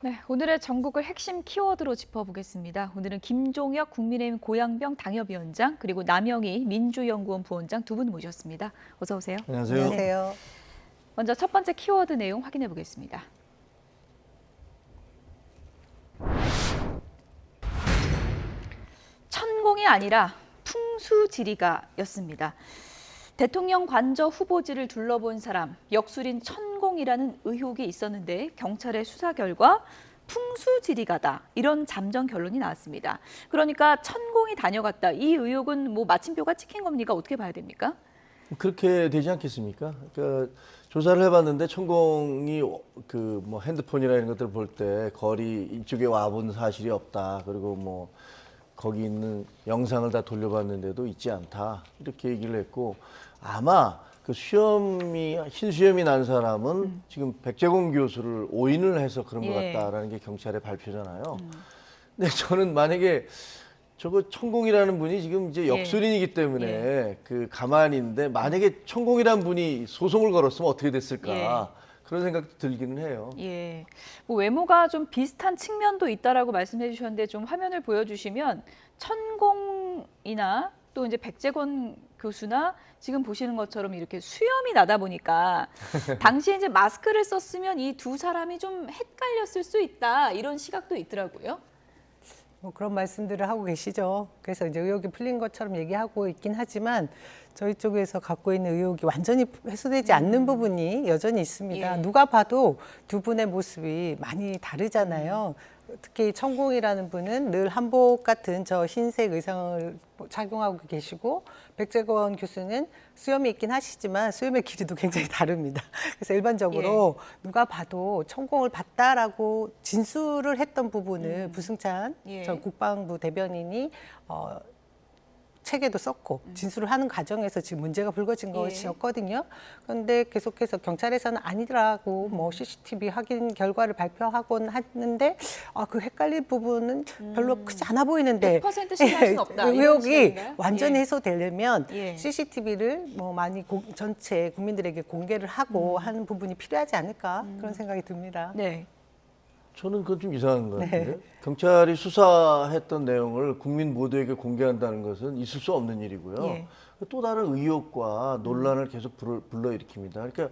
네, 오늘의 전국을 핵심 키워드로 짚어보겠습니다. 오늘은 김종혁 국민의힘 고양병 당협위원장 그리고 남영희 민주연구원 부원장 두 분 모셨습니다. 어서 오세요. 안녕하세요. 안녕하세요. 먼저 첫 번째 키워드 내용 확인해 보겠습니다. 천공이 아니라 풍수지리가였습니다. 대통령 관저 후보지를 둘러본 사람, 역술인 천공이라는 의혹이 있었는데 경찰의 수사 결과 풍수지리가다 이런 잠정 결론이 나왔습니다. 그러니까 천공이 다녀갔다. 이 의혹은 뭐 마침표가 찍힌 겁니까? 어떻게 봐야 됩니까? 그렇게 되지 않겠습니까? 그러니까 조사를 해봤는데 천공이 그 뭐 핸드폰이나 이런 것들 볼 때 거리 이쪽에 와본 사실이 없다. 그리고 뭐 거기 있는 영상을 다 돌려봤는데도 있지 않다. 이렇게 얘기를 했고 아마 그 흰 수염이 난 사람은 지금 백재공 교수를 오인을 해서 그런 것 같다라는 게 경찰의 발표잖아요. 근데 저는 만약에 저거 천공이라는 분이 지금 이제 역술인이기 때문에 그 가만히 있는데 만약에 천공이라는 분이 소송을 걸었으면 어떻게 됐을까 그런 생각도 들기는 해요. 예, 뭐 외모가 좀 비슷한 측면도 있다라고 말씀해 주셨는데 좀 화면을 보여주시면 천공이나 또 이제 백재권 교수나 지금 보시는 것처럼 이렇게 수염이 나다 보니까 당시에 이제 마스크를 썼으면 이 두 사람이 좀 헷갈렸을 수 있다 이런 시각도 있더라고요. 뭐 그런 말씀들을 하고 계시죠. 그래서 이제 의혹이 풀린 것처럼 얘기하고 있긴 하지만 저희 쪽에서 갖고 있는 의혹이 완전히 해소되지 않는 부분이 여전히 있습니다. 예. 누가 봐도 두 분의 모습이 많이 다르잖아요. 특히 천공이라는 분은 늘 한복 같은 저 흰색 의상을 착용하고 계시고 백재권 교수는 수염이 있긴 하시지만 수염의 길이도 굉장히 다릅니다. 그래서 일반적으로 누가 봐도 천공을 봤다라고 진술을 했던 부분을 부승찬 전 국방부 대변인이 책에도 썼고 진술을 하는 과정에서 지금 문제가 불거진 것이었거든요. 그런데 계속해서 경찰에서는 아니라고 뭐 CCTV 확인 결과를 발표하곤 하는데 그 헷갈릴 부분은 별로 크지 않아 보이는데 100% 신뢰할 수는 없다. 이런 의혹이 시각인가요? 완전히 해소되려면 예. CCTV를 뭐 많이 전체 국민들에게 공개를 하고 하는 부분이 필요하지 않을까 그런 생각이 듭니다. 네. 저는 그건 좀 이상한 것 같은데 경찰이 수사했던 내용을 국민 모두에게 공개한다는 것은 있을 수 없는 일이고요. 예. 또 다른 의혹과 논란을 계속 불러일으킵니다. 그러니까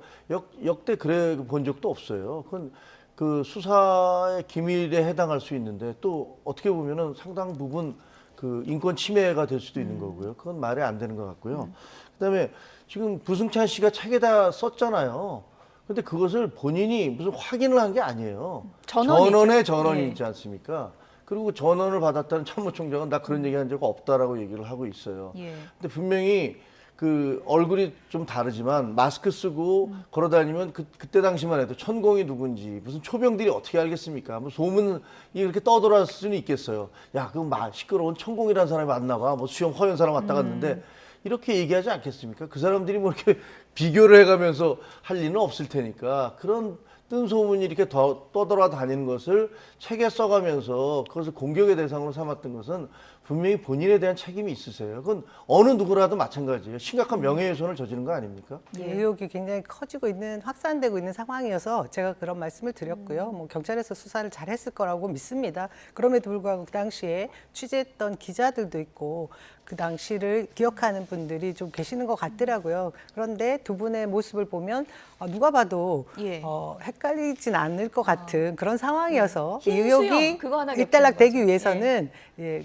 역대 그래 본 적도 없어요. 그건 그 수사의 기밀에 해당할 수 있는데 또 어떻게 보면은 상당 부분 그 인권 침해가 될 수도 있는 거고요. 그건 말이 안 되는 것 같고요. 그다음에 지금 부승찬 씨가 책에다 썼잖아요. 근데 그것을 본인이 무슨 확인을 한 게 아니에요. 전원이죠. 전원의 전원이 있지 않습니까? 그리고 전원을 받았다는 참모총장은 나 그런 얘기한 적 없다라고 얘기를 하고 있어요. 예. 근데 분명히 그 얼굴이 좀 다르지만 마스크 쓰고 걸어다니면 그때 당시만 해도 천공이 누군지 무슨 초병들이 어떻게 알겠습니까? 뭐 소문이 이렇게 떠돌았을 수는 있겠어요. 야, 그 시끄러운 천공이라는 사람이 왔나 봐. 뭐 수염 허연 사람 왔다 갔는데 이렇게 얘기하지 않겠습니까? 그 사람들이 뭐 이렇게 비교를 해가면서 할 리는 없을 테니까 그런 뜬 소문이 이렇게 떠돌아다니는 것을 책에 써가면서 그것을 공격의 대상으로 삼았던 것은 분명히 본인에 대한 책임이 있으세요. 그건 어느 누구라도 마찬가지예요. 심각한 명예훼손을 저지른 거 아닙니까? 의혹이 굉장히 커지고 있는 확산되고 있는 상황이어서 제가 그런 말씀을 드렸고요. 뭐 경찰에서 수사를 잘했을 거라고 믿습니다. 그럼에도 불구하고 그 당시에 취재했던 기자들도 있고 그 당시를 기억하는 분들이 좀 계시는 것 같더라고요. 그런데 두 분의 모습을 보면 누가 봐도 헷갈리진 않을 것 같은 그런 상황이어서 이 의혹이 그거 하나 일단락되기 위해서는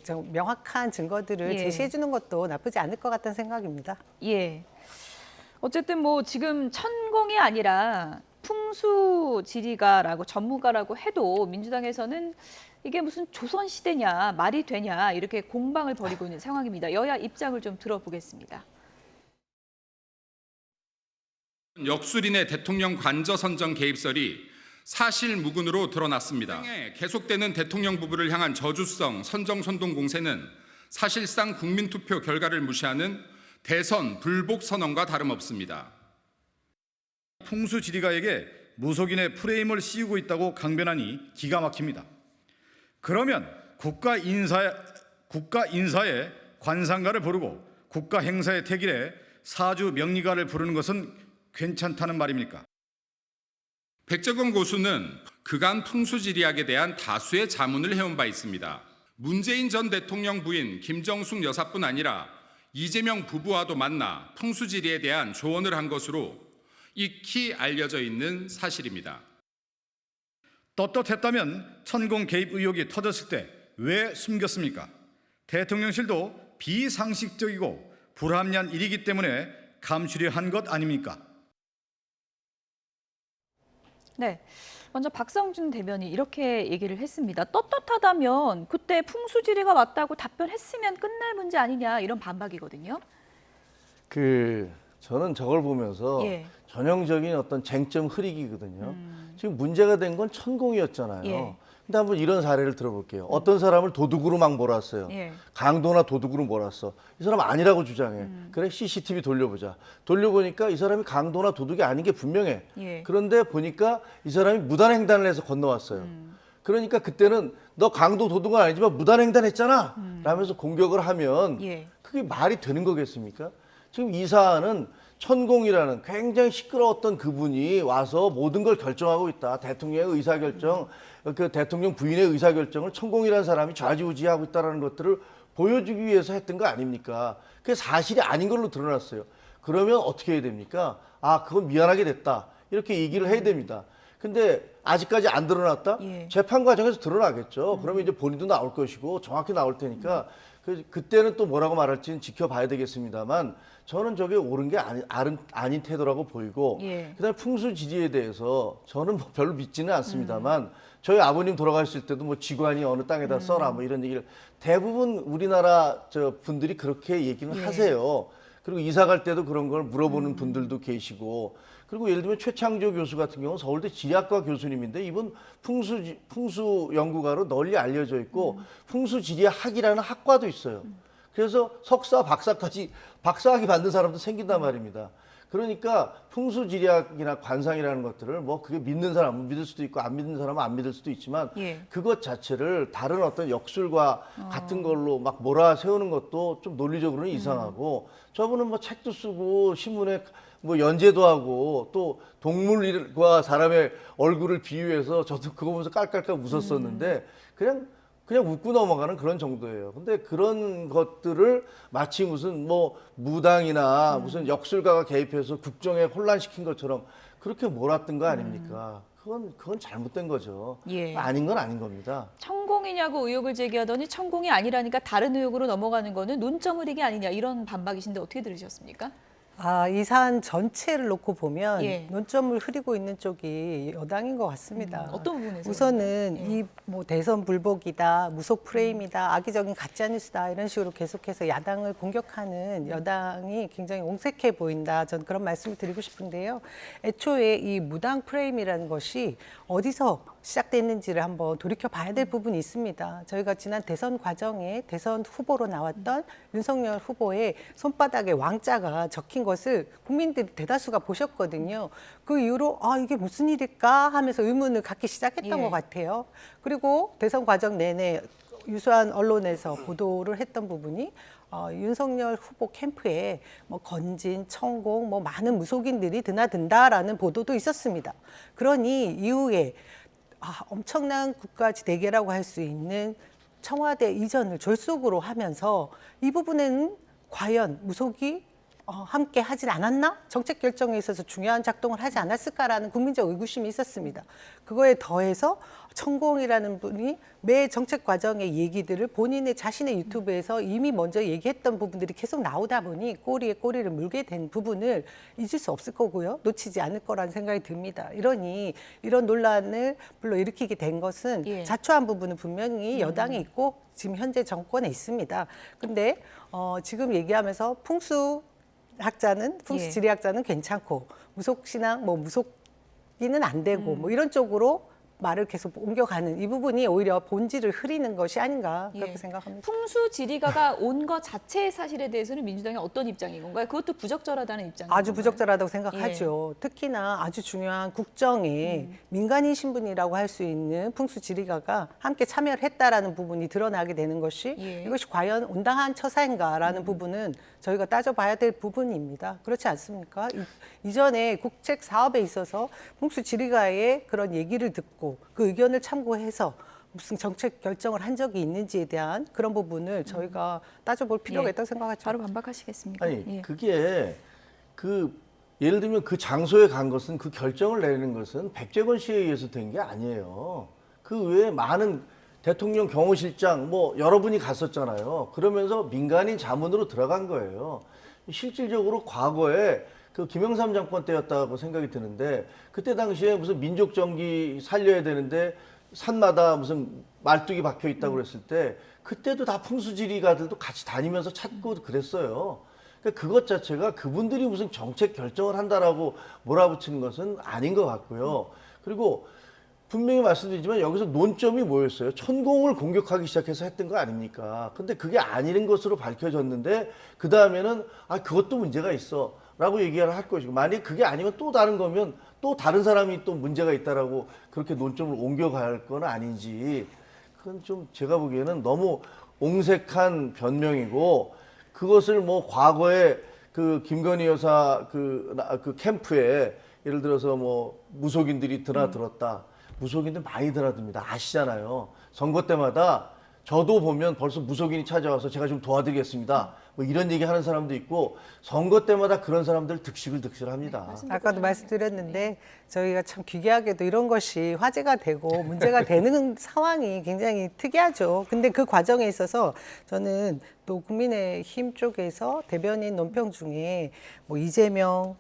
좀 명확한 증거들을 제시해 주는 것도 나쁘지 않을 것 같다는 생각입니다. 예. 어쨌든 뭐 지금 천공이 아니라 풍수지리가라고 전문가라고 해도 민주당에서는 이게 무슨 조선시대냐 말이 되냐 이렇게 공방을 벌이고 있는 상황입니다. 여야 입장을 좀 들어보겠습니다. 역술인의 대통령 관저 선정 개입설이 사실 무근으로 드러났습니다. 계속되는 대통령 부부를 향한 저주성 선정 선동 공세는 사실상 국민투표 결과를 무시하는 대선 불복 선언과 다름없습니다. 풍수지리가에게 무속인의 프레임을 씌우고 있다고 강변하니 기가 막힙니다. 그러면 국가 인사의 관상가를 부르고 국가 행사의 택일에 사주 명리가를 부르는 것은 괜찮다는 말입니까? 백재권 고수는 그간 풍수지리학에 대한 다수의 자문을 해온 바 있습니다. 문재인 전 대통령 부인 김정숙 여사뿐 아니라 이재명 부부와도 만나 풍수지리에 대한 조언을 한 것으로 익히 알려져 있는 사실입니다. 떳떳했다면 천공 개입 의혹이 터졌을 때 왜 숨겼습니까? 대통령실도 비상식적이고 불합리한 일이기 때문에 감추려 한 것 아닙니까? 네. 먼저 박성준 대변인 이렇게 얘기를 했습니다. 떳떳하다면 그때 풍수지리가 맞다고 답변했으면 끝날 문제 아니냐 이런 반박이거든요. 저는 저걸 보면서 예. 전형적인 어떤 쟁점 흐리기거든요. 지금 문제가 된 건 천공이었잖아요. 예. 근데 한번 이런 사례를 들어볼게요. 어떤 사람을 도둑으로 막 몰았어요. 예. 강도나 도둑으로 몰았어. 이 사람 아니라고 주장해. 그래, CCTV 돌려보자. 돌려보니까 이 사람이 강도나 도둑이 아닌 게 분명해. 예. 그런데 보니까 이 사람이 무단횡단을 해서 건너왔어요. 그러니까 그때는 너 강도 도둑은 아니지만 무단횡단했잖아 라면서 공격을 하면 예. 그게 말이 되는 거겠습니까? 지금 이 사안은 천공이라는 굉장히 시끄러웠던 그분이 와서 모든 걸 결정하고 있다. 대통령의 의사결정, 그 대통령 부인의 의사결정을 천공이라는 사람이 좌지우지하고 있다는 것들을 보여주기 위해서 했던 거 아닙니까? 그게 사실이 아닌 걸로 드러났어요. 그러면 어떻게 해야 됩니까? 아, 그건 미안하게 됐다. 이렇게 얘기를 해야 됩니다. 근데 아직까지 안 드러났다? 예. 재판 과정에서 드러나겠죠. 그러면 이제 본인도 나올 것이고 정확히 나올 테니까 그때는 또 뭐라고 말할지는 지켜봐야 되겠습니다만 저는 저게 옳은 게 아닌 태도라고 보이고 예. 그다음에 풍수지리에 대해서 저는 뭐 별로 믿지는 않습니다만 저희 아버님 돌아가셨을 때도 뭐 지관이 어느 땅에다 써라 뭐 이런 얘기를 대부분 우리나라 저 분들이 그렇게 얘기는 예. 하세요. 그리고 이사 갈 때도 그런 걸 물어보는 분들도 계시고 그리고 예를 들면 최창조 교수 같은 경우는 서울대 지리학과 교수님인데 이분 풍수 연구가로 널리 알려져 있고 풍수지리학이라는 학과도 있어요. 그래서 석사, 박사까지 박사학위 받는 사람도 생긴단 말입니다. 그러니까 풍수지리학이나 관상이라는 것들을 뭐 그게 믿는 사람은 믿을 수도 있고 안 믿는 사람은 안 믿을 수도 있지만 예. 그것 자체를 다른 어떤 역술과 같은 걸로 막 몰아세우는 것도 좀 논리적으로는 이상하고 저분은 뭐 책도 쓰고 신문에 뭐 연재도 하고 또 동물과 사람의 얼굴을 비유해서 저도 그거 보면서 깔깔깔 웃었었는데 그냥 웃고 넘어가는 그런 정도예요. 근데 그런 것들을 마치 무슨 뭐 무당이나 무슨 역술가가 개입해서 국정에 혼란시킨 것처럼 그렇게 몰았던 거 아닙니까? 그건 잘못된 거죠. 예. 아닌 건 아닌 겁니다. 천공이냐고 의혹을 제기하더니 천공이 아니라니까 다른 의혹으로 넘어가는 거는 논점 흐리기 아니냐 이런 반박이신데 어떻게 들으셨습니까? 이 사안 전체를 놓고 보면 예. 논점을 흐리고 있는 쪽이 여당인 것 같습니다. 어떤 부분에서? 우선은 예. 이 뭐 대선 불복이다, 무속 프레임이다, 악의적인 가짜뉴스다 이런 식으로 계속해서 야당을 공격하는 여당이 굉장히 옹색해 보인다. 전 그런 말씀을 드리고 싶은데요. 애초에 이 무당 프레임이라는 것이 어디서 시작됐는지를 한번 돌이켜 봐야 될 부분이 있습니다. 저희가 지난 대선 과정에 대선 후보로 나왔던 윤석열 후보의 손바닥에 왕자가 적힌 것을 국민들이 대다수가 보셨거든요. 그 이후로 이게 무슨 일일까 하면서 의문을 갖기 시작했던 예. 것 같아요. 그리고 대선 과정 내내 유수한 언론에서 보도를 했던 부분이 윤석열 후보 캠프에 뭐 건진, 천공, 뭐 많은 무속인들이 드나든다라는 보도도 있었습니다. 그러니 이후에 엄청난 국가대계라고 할 수 있는 청와대 이전을 졸속으로 하면서 이 부분에는 과연 무속이 함께 하진 않았나? 정책 결정에 있어서 중요한 작동을 하지 않았을까라는 국민적 의구심이 있었습니다. 그거에 더해서 천공이라는 분이 매 정책 과정의 얘기들을 본인의 자신의 유튜브에서 이미 먼저 얘기했던 부분들이 계속 나오다 보니 꼬리에 꼬리를 물게 된 부분을 잊을 수 없을 거고요. 놓치지 않을 거라는 생각이 듭니다. 이러니 이런 논란을 불러일으키게 된 것은 예. 자초한 부분은 분명히 여당에 있고 지금 현재 정권에 있습니다. 근데 지금 얘기하면서 풍수지리학자는 괜찮고 무속신앙, 뭐 무속기는 안 되고 뭐 이런 쪽으로 말을 계속 옮겨가는 이 부분이 오히려 본질을 흐리는 것이 아닌가 그렇게 예. 생각합니다. 풍수 지리가가 온 것 자체의 사실에 대해서는 민주당이 어떤 입장인 건가요? 그것도 부적절하다는 입장인 아주 건가요? 부적절하다고 생각하죠. 특히나 아주 중요한 국정에 민간인 신분이라고 할 수 있는 풍수 지리가가 함께 참여를 했다라는 부분이 드러나게 되는 것이 예. 이것이 과연 온당한 처사인가라는 부분은 저희가 따져봐야 될 부분입니다. 그렇지 않습니까? 이전에 국책 사업에 있어서 풍수 지리가의 그런 얘기를 듣고 그 의견을 참고해서 무슨 정책 결정을 한 적이 있는지에 대한 그런 부분을 저희가 따져볼 필요가 예. 있다고 생각하죠. 바로 반박하시겠습니까? 아니 예. 그게 예를 들면 그 장소에 간 것은 그 결정을 내리는 것은 백재권 씨에 의해서 된 게 아니에요. 그 외에 많은 대통령 경호실장 뭐 여러분이 갔었잖아요. 그러면서 민간인 자문으로 들어간 거예요. 실질적으로 과거에 그 김영삼 정권 때였다고 생각이 드는데 그때 당시에 무슨 민족정기 살려야 되는데 산마다 무슨 말뚝이 박혀 있다고 그랬을 때 그때도 다 풍수지리가들도 같이 다니면서 찾고 그랬어요. 그러니까 그것 자체가 그분들이 무슨 정책 결정을 한다라고 몰아붙이는 것은 아닌 것 같고요. 그리고 분명히 말씀드리지만 여기서 논점이 뭐였어요? 천공을 공격하기 시작해서 했던 거 아닙니까? 근데 그게 아닌 것으로 밝혀졌는데 그 다음에는 그것도 문제가 있어 라고 얘기를 할 것이고 만약에 그게 아니면 또 다른 거면 또 다른 사람이 또 문제가 있다라고 그렇게 논점을 옮겨갈 건 아닌지 그건 좀 제가 보기에는 너무 옹색한 변명이고 그것을 뭐 과거에 그 김건희 여사 그 캠프에 예를 들어서 뭐 무속인들이 드나들었다. 무속인들 많이 드나듭니다. 아시잖아요. 선거 때마다 저도 보면 벌써 무속인이 찾아와서 제가 좀 도와드리겠습니다. 뭐 이런 얘기 하는 사람도 있고 선거 때마다 그런 사람들 득실합니다. 아까도 말씀드렸는데 저희가 참 기괴하게도 이런 것이 화제가 되고 문제가 되는 상황이 굉장히 특이하죠. 근데 그 과정에 있어서 저는 또 국민의힘 쪽에서 대변인 논평 중에 뭐 이재명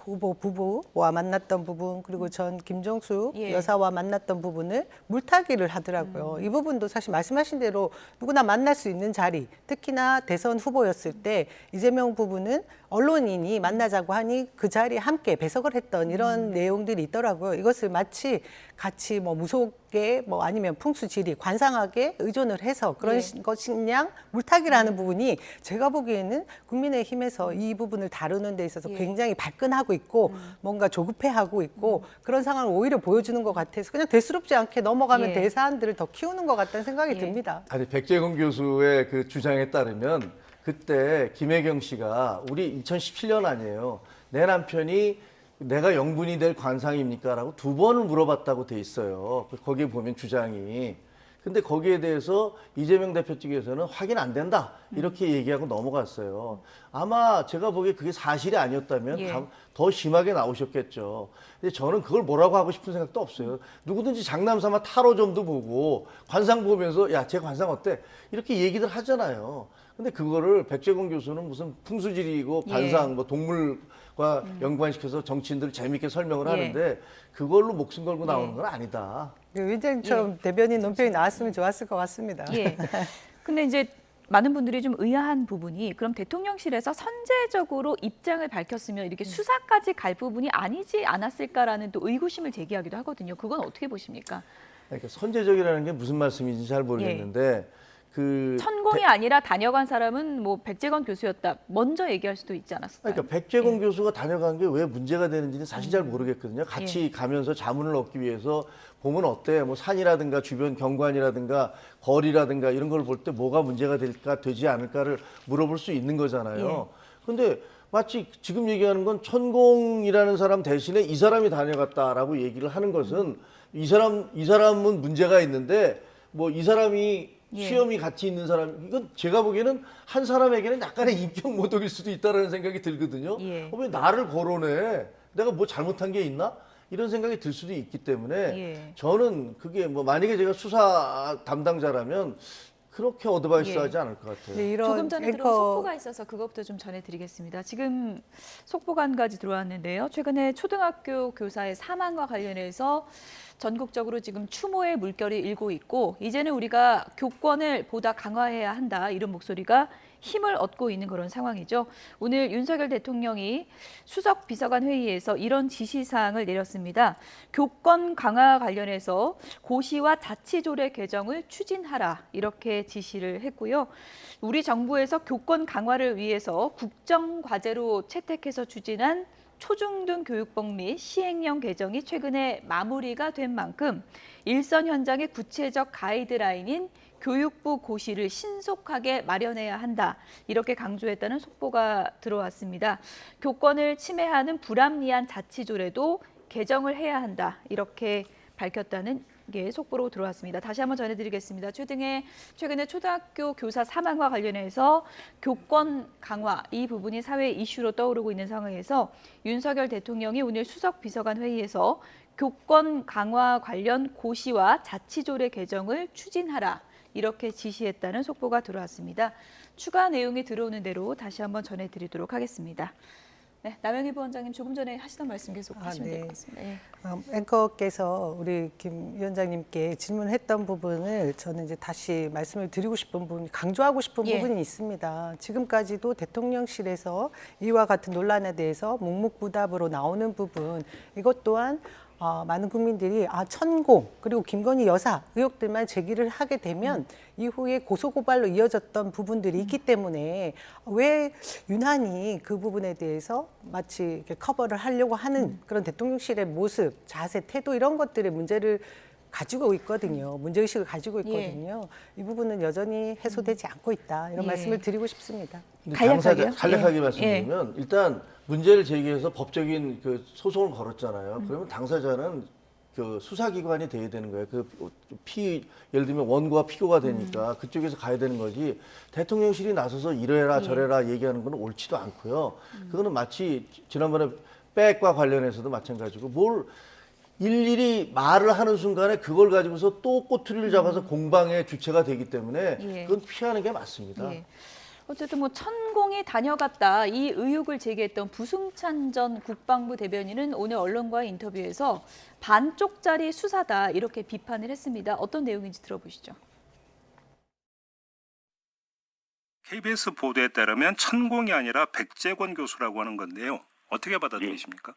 후보 부부와 만났던 부분 그리고 전 김정숙 예. 여사와 만났던 부분을 물타기를 하더라고요. 이 부분도 사실 말씀하신 대로 누구나 만날 수 있는 자리, 특히나 대선 후보였을 때 이재명 부부는 언론인이 만나자고 하니 그 자리에 함께 배석을 했던 이런 내용들이 있더라고요. 이것을 마치 같이 뭐 무속에 뭐 아니면 풍수지리, 관상학에 의존을 해서 그런 예. 것이냐 물타기라는 부분이 제가 보기에는 국민의힘에서 이 부분을 다루는 데 있어서 예. 굉장히 발끈하고 있고 뭔가 조급해하고 있고 그런 상황을 오히려 보여주는 것 같아서 그냥 대수롭지 않게 넘어가면 예. 될 사안들을 더 키우는 것 같다는 생각이 예. 듭니다. 아니 백재건 교수의 그 주장에 따르면 그때 김혜경 씨가 우리 2017년 아니에요. 내 남편이 내가 영분이 될 관상입니까? 라고 2번을 물어봤다고 돼 있어요. 거기에 보면 주장이. 근데 거기에 대해서 이재명 대표 측에서는 확인 안 된다. 이렇게 얘기하고 넘어갔어요. 아마 제가 보기에 그게 사실이 아니었다면 예. 더 심하게 나오셨겠죠. 근데 저는 그걸 뭐라고 하고 싶은 생각도 없어요. 누구든지 장남삼아 타로점도 보고 관상 보면서 야, 제 관상 어때? 이렇게 얘기들 하잖아요. 근데 그거를 백재건 교수는 무슨 풍수지리고 관상, 예. 뭐 동물과 연관시켜서 정치인들 재밌게 설명을 예. 하는데 그걸로 목숨 걸고 나오는 건 아니다. 위원장처럼 대변인 논평이 나왔으면 좋았을 것 같습니다. 예. 근데 이제 많은 분들이 좀 의아한 부분이 그럼 대통령실에서 선제적으로 입장을 밝혔으면 이렇게 수사까지 갈 부분이 아니지 않았을까라는 또 의구심을 제기하기도 하거든요. 그건 어떻게 보십니까? 그러니까 선제적이라는 게 무슨 말씀인지 잘 모르겠는데 천공이 아니라 다녀간 사람은 뭐 백재건 교수였다. 먼저 얘기할 수도 있지 않았을까요? 그러니까 백재건 교수가 다녀간 게 왜 문제가 되는지는 사실 잘 모르겠거든요. 같이 가면서 자문을 얻기 위해서 보면 어때? 뭐 산이라든가 주변 경관이라든가 거리라든가 이런 걸 볼 때 뭐가 문제가 될까 되지 않을까를 물어볼 수 있는 거잖아요. 근데 마치 지금 얘기하는 건 천공이라는 사람 대신에 이 사람이 다녀갔다라고 얘기를 하는 것은 이 사람은 문제가 있는데 뭐 이 사람이 수염이 같이 있는 사람, 이건 제가 보기에는 한 사람에게는 약간의 인격 모독일 수도 있다라는 생각이 들거든요. 예. 왜 나를 거론해? 내가 뭐 잘못한 게 있나? 이런 생각이 들 수도 있기 때문에 예. 저는 그게 뭐 만약에 제가 수사 담당자라면 그렇게 어드바이스하지 않을 것 같아요. 네, 이런 조금 전에 들어온 속보가 있어서 그것부터 좀 전해드리겠습니다. 지금 속보가 한 가지 들어왔는데요. 최근에 초등학교 교사의 사망과 관련해서 전국적으로 지금 추모의 물결이 일고 있고 이제는 우리가 교권을 보다 강화해야 한다 이런 목소리가 힘을 얻고 있는 그런 상황이죠. 오늘 윤석열 대통령이 수석 비서관 회의에서 이런 지시사항을 내렸습니다. 교권 강화 관련해서 고시와 자치조례 개정을 추진하라 이렇게 지시를 했고요. 우리 정부에서 교권 강화를 위해서 국정과제로 채택해서 추진한 초중등 교육법 및 시행령 개정이 최근에 마무리가 된 만큼 일선 현장의 구체적 가이드라인인 교육부 고시를 신속하게 마련해야 한다. 이렇게 강조했다는 속보가 들어왔습니다. 교권을 침해하는 불합리한 자치조례도 개정을 해야 한다. 이렇게 밝혔다는 게 속보로 들어왔습니다. 다시 한번 전해드리겠습니다. 최근에 초등학교 교사 사망과 관련해서 교권 강화 이 부분이 사회 이슈로 떠오르고 있는 상황에서 윤석열 대통령이 오늘 수석 비서관 회의에서 교권 강화 관련 고시와 자치조례 개정을 추진하라 이렇게 지시했다는 속보가 들어왔습니다. 추가 내용이 들어오는 대로 다시 한번 전해드리도록 하겠습니다. 네, 남영희 부원장님 조금 전에 하시던 말씀 계속 하시면 될 것 같습니다. 예. 앵커께서 우리 김 위원장님께 질문했던 부분을 저는 이제 다시 말씀을 드리고 싶은 부분, 강조하고 싶은 부분이 있습니다. 지금까지도 대통령실에서 이와 같은 논란에 대해서 묵묵부답으로 나오는 부분, 이것 또한 많은 국민들이 천공 그리고 김건희 여사 의혹들만 제기를 하게 되면 이후에 고소고발로 이어졌던 부분들이 있기 때문에 왜 유난히 그 부분에 대해서 마치 이렇게 커버를 하려고 하는 그런 대통령실의 모습, 자세, 태도 이런 것들의 문제를 가지고 있거든요. 문제의식을 가지고 있거든요. 이 부분은 여전히 해소되지 않고 있다. 이런 말씀을 드리고 싶습니다. 간략하게요? 간략하게 말씀드리면 일단 문제를 제기해서 법적인 그 소송을 걸었잖아요. 그러면 당사자는 그 수사기관이 돼야 되는 거예요. 예를 들면 원고와 피고가 되니까 그쪽에서 가야 되는 거지. 대통령실이 나서서 이래라 저래라 얘기하는 건 옳지도 않고요. 그거는 마치 지난번에 백과 관련해서도 마찬가지고 뭘 일일이 말을 하는 순간에 그걸 가지고서 또 꼬투리를 잡아서 공방의 주체가 되기 때문에 그건 피하는 게 맞습니다. 어쨌든 뭐 천공이 다녀갔다 이 의혹을 제기했던 부승찬 전 국방부 대변인은 오늘 언론과의 인터뷰에서 반쪽짜리 수사다 이렇게 비판을 했습니다. 어떤 내용인지 들어보시죠. KBS 보도에 따르면 천공이 아니라 백재권 교수라고 하는 건데요. 어떻게 받아들이십니까?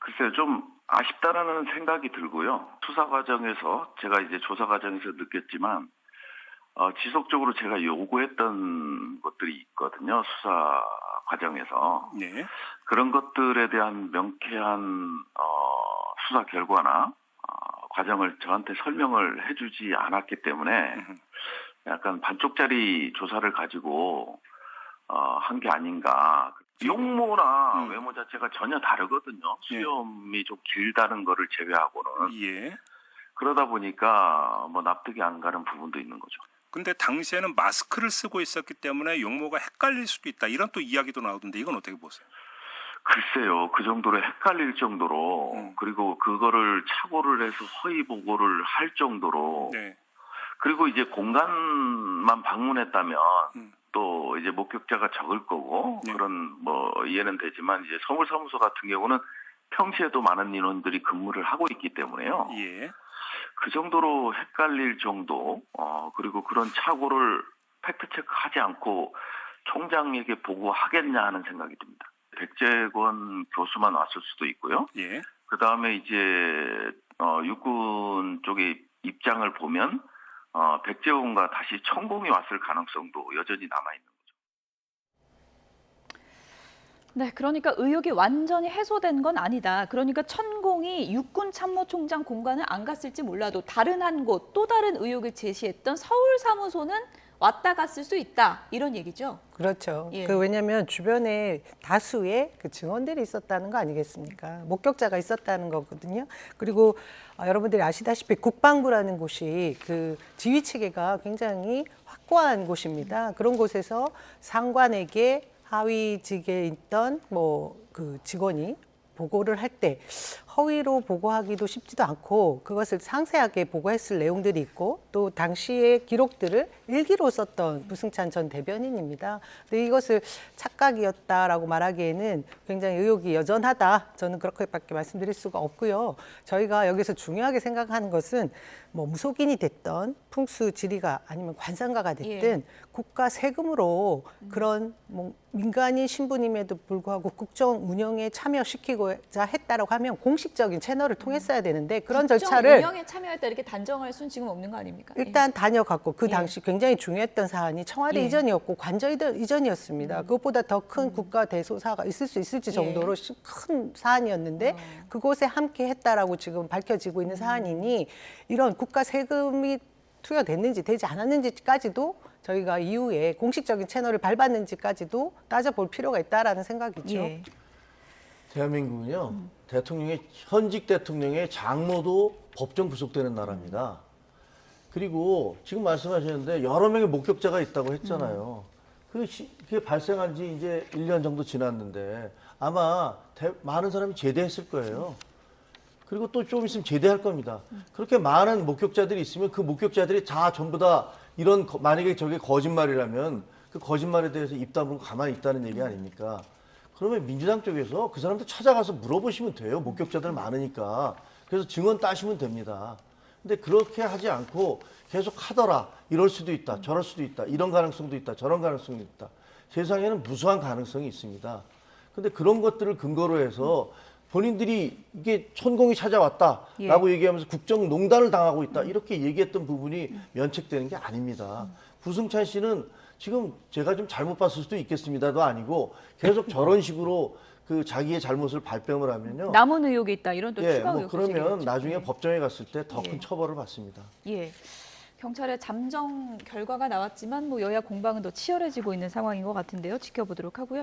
글쎄요, 좀 아쉽다라는 생각이 들고요. 수사 과정에서 제가 이제 조사 과정에서 느꼈지만 지속적으로 제가 요구했던 것들이 있거든요. 수사 과정에서. 네. 그런 것들에 대한 명쾌한 수사 결과나 과정을 저한테 설명을 해주지 않았기 때문에 약간 반쪽짜리 조사를 가지고 한 게 아닌가. 용모나 외모 자체가 전혀 다르거든요. 수염이 좀 길다는 거를 제외하고는. 예. 그러다 보니까 뭐 납득이 안 가는 부분도 있는 거죠. 근데 당시에는 마스크를 쓰고 있었기 때문에 용모가 헷갈릴 수도 있다. 이런 또 이야기도 나오던데 이건 어떻게 보세요? 글쎄요. 그 정도로 헷갈릴 정도로 그리고 그거를 착오를 해서 허위 보고를 할 정도로 네. 그리고 이제 공간만 방문했다면 또 이제 목격자가 적을 거고 그런 뭐 이해는 되지만 이제 서울사무소 같은 경우는 평시에도 많은 인원들이 근무를 하고 있기 때문에요. 예. 그 정도로 헷갈릴 정도 그리고 그런 착오를 팩트체크하지 않고 총장에게 보고하겠냐 하는 생각이 듭니다. 백재권 교수만 왔을 수도 있고요. 예. 그 다음에 이제 육군 쪽의 입장을 보면 백재원과 다시 천공이 왔을 가능성도 여전히 남아있는 거죠. 네, 그러니까 의혹이 완전히 해소된 건 아니다. 그러니까 천공이 육군 참모총장 공간을 안 갔을지 몰라도 다른 한 곳, 또 다른 의혹을 제시했던 서울사무소는 왔다 갔을 수 있다. 이런 얘기죠. 그렇죠. 예. 왜냐하면 주변에 다수의 그 증언들이 있었다는 거 아니겠습니까? 목격자가 있었다는 거거든요. 그리고 여러분들이 아시다시피 국방부라는 곳이 그 지휘 체계가 굉장히 확고한 곳입니다. 그런 곳에서 상관에게 하위직에 있던 뭐 그 직원이 보고를 할 때 허위로 보고하기도 쉽지도 않고 그것을 상세하게 보고했을 내용들이 있고 또 당시의 기록들을 일기로 썼던 부승찬 전 대변인입니다. 근데 이것을 착각이었다라고 말하기에는 굉장히 의혹이 여전하다. 저는 그렇게밖에 말씀드릴 수가 없고요. 저희가 여기서 중요하게 생각하는 것은 뭐 무속인이 됐던 풍수지리가 아니면 관상가가 됐든 국가 세금으로 그런 뭐 민간인 신분임에도 불구하고 국정 운영에 참여시키고자 했다라고 하면 공식적인 채널을 통했어야 되는데 그런 절차를 운영에 참여했다 이렇게 단정할 수는 지금 없는 거 아닙니까? 일단 다녀갔고 그 당시 굉장히 중요했던 사안이 청와대 이전이었고 관저 이전이었습니다. 그것보다 더 큰 국가 대소사가 있을 수 있을지 정도로 큰 사안이었는데 그곳에 함께 했다라고 지금 밝혀지고 있는 사안이니 이런 국가 세금이 투여됐는지 되지 않았는지까지도 저희가 이후에 공식적인 채널을 밟았는지까지도 따져볼 필요가 있다라는 생각이죠. 예. 대한민국은요, 현직 대통령의 장모도 법정 구속되는 나라입니다. 그리고 지금 말씀하셨는데 여러 명의 목격자가 있다고 했잖아요. 그게 발생한 지 이제 1년 정도 지났는데 아마 많은 사람이 제대했을 거예요. 그리고 또 좀 있으면 제대할 겁니다. 그렇게 많은 목격자들이 있으면 그 목격자들이 다 전부 다 만약에 저게 거짓말이라면 그 거짓말에 대해서 입 다물고 가만히 있다는 얘기 아닙니까? 그러면 민주당 쪽에서 그 사람들 찾아가서 물어보시면 돼요. 목격자들 많으니까. 그래서 증언 따시면 됩니다. 근데 그렇게 하지 않고 계속 하더라. 이럴 수도 있다. 저럴 수도 있다. 이런 가능성도 있다. 저런 가능성도 있다. 세상에는 무수한 가능성이 있습니다. 근데 그런 것들을 근거로 해서 본인들이 이게 천공이 찾아왔다라고 얘기하면서 국정농단을 당하고 있다. 이렇게 얘기했던 부분이 면책되는 게 아닙니다. 부승찬 씨는 지금 제가 좀 잘못 봤을 수도 있겠습니다도 아니고 계속 저런 식으로 그 자기의 잘못을 발뺌을 하면요. 남은 의혹이 있다. 이런 또 추가 의혹도 그러면 제기했죠. 나중에 법정에 갔을 때 더 큰 처벌을 받습니다. 예. 경찰의 잠정 결과가 나왔지만 뭐 여야 공방은 더 치열해지고 있는 상황인 것 같은데요. 지켜보도록 하고요.